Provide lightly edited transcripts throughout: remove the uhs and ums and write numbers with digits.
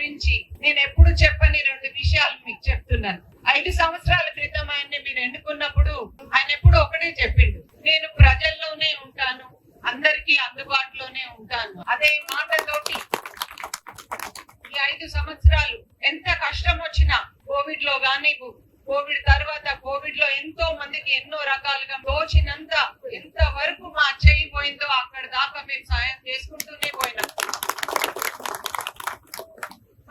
గురించి నేను ఎప్పుడు చెప్పని 2 విషయాలు మీకు చెప్తున్నాను. 5 సంవత్సరాల క్రితం ఆయన్ని మీరు ఎన్నుకున్నప్పుడు ఆయన ఎప్పుడు ఒకటే చెప్పిండు, నేను ప్రజల్లోనే ఉంటాను, అందరికీ అందుబాటులోనే ఉంటాను. అదే మాటతోటి ఈ 5 సంవత్సరాలు ఎంత కష్టం వచ్చినా, కోవిడ్ లో గానీ, కోవిడ్ తర్వాత కోవిడ్ లో ఎంతో మందికి ఎన్నో రకాలుగా తోచినంత ఎంత వరకు మా చేయి పోయిందో అక్కడ దాకా మేము సాయం చేసుకుంటూనే పోయినాం.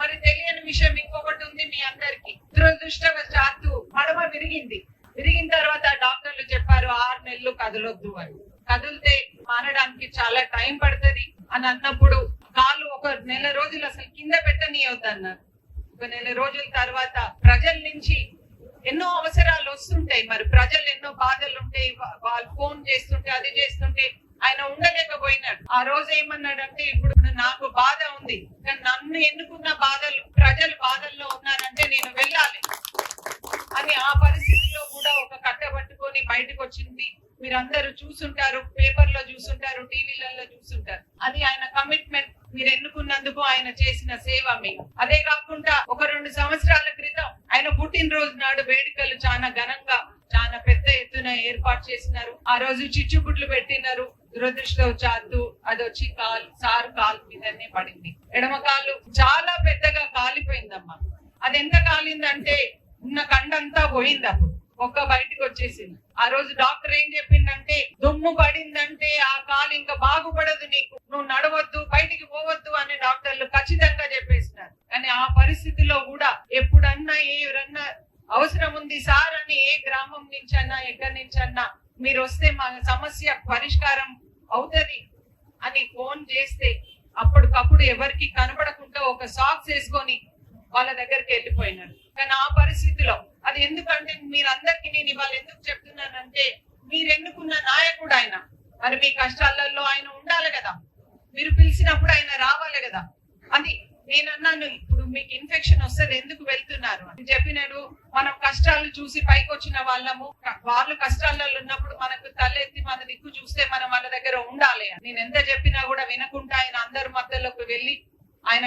మరి తెలియని విషయం ఇంకొకటి ఉంది మీ అందరికి. దురదృష్టవశాత్తు మడమ విరిగిన తర్వాత డాక్టర్లు చెప్పారు 6 నెలలు కదలొద్దు అని. కదిలితే మారడానికి చాలా టైం పడుతుంది అని అన్నప్పుడు కాలు 1 నెల రోజులు అసలు కింద పెట్టనీయొద్దు అన్నారు. 1 నెల రోజుల తర్వాత ప్రజల నుంచి ఎన్నో అవసరాలు వస్తుంటాయి, మరి ప్రజలు ఎన్నో బాధలు ఉంటాయి, వాళ్ళు ఫోన్ చేస్తుంటే అది చేస్తుంటే ఆయన ఉండలేకపోయినాడు. ఆ రోజు ఏమన్నాడంటే, ఇప్పుడు నాకు బాధ ఉంది కానీ నన్ను ఎన్నుకున్న ప్రజలు బాధల్లో ఉన్నారంటే నేను వెళ్ళాలి అని ఆ పరిస్థితిలో కూడా ఒక కట్ట పట్టుకొని బయటకు వచ్చింది. మీరందరూ చూసుంటారు, పేపర్లో చూసుంటారు, టీవీలలో చూసుంటారు. అది ఆయన కమిట్మెంట్. మీరు ఎన్నుకున్నందుకు ఆయన చేసిన సేవ మీకు. అదే కాకుండా 1-2 సంవత్సరాల క్రితం ఆయన పుట్టినరోజు నాడు వేడుకలు చాలా ఘనంగా చాలా పెద్ద ఎత్తున ఏర్పాటు చేసినారు. ఆ రోజు చిచ్చుబుడ్లు పెట్టినారు. దురదృష్టవశాత్తు అది వచ్చి సార్ కాలు మీదనే పడింది. ఎడమ కాలు చాలా పెద్దగా కాలిపోయిందమ్మా. అది ఎంత కాలిందంటే ఉన్న కండంతా పోయింది. అప్పుడు బయటకు వచ్చేసింది. ఆ రోజు డాక్టర్ ఏం చెప్పిందంటే, దుమ్ము పడిందంటే ఆ కాలు ఇంకా బాగుపడదు, నీకు నువ్వు నడవద్దు, బయటికి పోవద్దు అని డాక్టర్లు ఖచ్చితంగా చెప్పేసినారు. కానీ ఆ పరిస్థితిలో కూడా ఎప్పుడన్నా ఎవరన్నా అవసరం ఉంది సార్ అని ఏ గ్రామం నుంచన్నా ఎక్కడి నుంచన్నా మీరు వస్తే మా సమస్య పరిష్కారం అవుతది అని ఫోన్ చేస్తే అప్పటికప్పుడు ఎవరికి కనబడకుండా ఒక సాక్స్ వేసుకొని వాళ్ళ దగ్గరికి వెళ్ళిపోయినారు. కానీ ఆ పరిస్థితిలో అది ఎందుకంటే మీరందరికీ నేను ఇవాళ ఎందుకు చెప్తున్నానంటే, మీరు ఎన్నుకున్న నాయకుడు ఆయన. మరి మీ కష్టాలలో ఆయన ఉండాలి కదా, మీరు పిలిచినప్పుడు ఆయన రావాలి కదా. అది నేను అన్నాను, ఇప్పుడు మీకు ఇన్ఫెక్షన్ వస్తుంది ఎందుకు వెళ్తున్నారు అని చెప్పినాడు. మనం కష్టాలు చూసి పైకి వచ్చిన వాళ్ళము, వాళ్ళు కష్టాలలో ఉన్నప్పుడు మనకు తలెత్తి మన దిక్కు చూస్తే మనం వాళ్ళ దగ్గర ఉండాలి. నేను ఎంత చెప్పినా కూడా వినకుండా ఆయన అందరి మధ్యలోకి వెళ్ళి ఆయన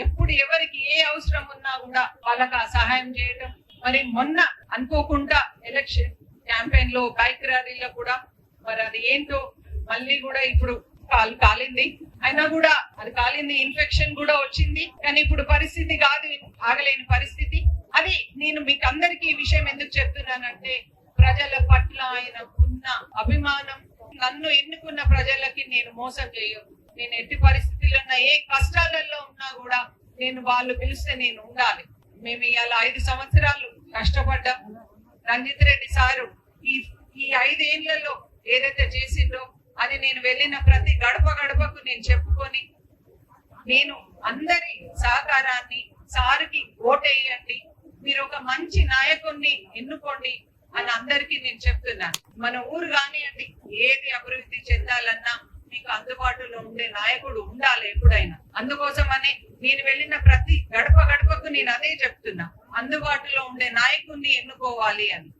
ఎప్పుడు ఎవరికి ఏ అవసరం ఉన్నా కూడా వాళ్ళకి ఆ సహాయం చేయటం. మరి మొన్న అనుకోకుండా ఎలక్షన్ క్యాంపెయిన్ లో బైక్ ర్యాలీలో కూడా మరి అది ఏంటో మళ్ళీ కూడా ఇప్పుడు కాలింది. అయినా కూడా అది కాలింది, ఇన్ఫెక్షన్ కూడా వచ్చింది. కానీ ఇప్పుడు పరిస్థితి కాదు, ఆగలేని పరిస్థితి. అది నేను మీకు అందరికీ ఈ విషయం ఎందుకు చెప్తున్నానంటే, ప్రజల పట్ల ఆయనకున్న అభిమానం. నన్ను ఎన్నుకున్న ప్రజలకి నేను మోసం చేయను. నేను ఎట్టి పరిస్థితుల్లో ఉన్నా, ఏ కష్టాలలో ఉన్నా కూడా నేను వాళ్ళు పిలిస్తే నేను ఉండాలి. మేము ఇవాళ 5 సంవత్సరాలు కష్టపడ్డాం. రంజిత్ రెడ్డి సారు ఈ 5 ఏళ్లలో ఏదైతే చేసిండో అది నేను వెళ్ళిన ప్రతి గడపకు నేను చెప్పుకొని, నేను అందరి సహకారాన్ని సార్కి ఓటేయండి, మీరు ఒక మంచి నాయకుడిని ఎన్నుకోండి అని అందరికీ నేను చెప్తున్నాను. మన ఊరు కానివ్వండి, ఏది అభివృద్ధి చెందాలన్నా మీకు అందుబాటులో ఉండే నాయకుడు ఉండాలి ఎప్పుడైనా. అందుకోసమని నేను వెళ్ళిన ప్రతి గడపకు నేను అదే చెప్తున్నా, అందుబాటులో ఉండే నాయకుడిని ఎన్నుకోవాలి అని.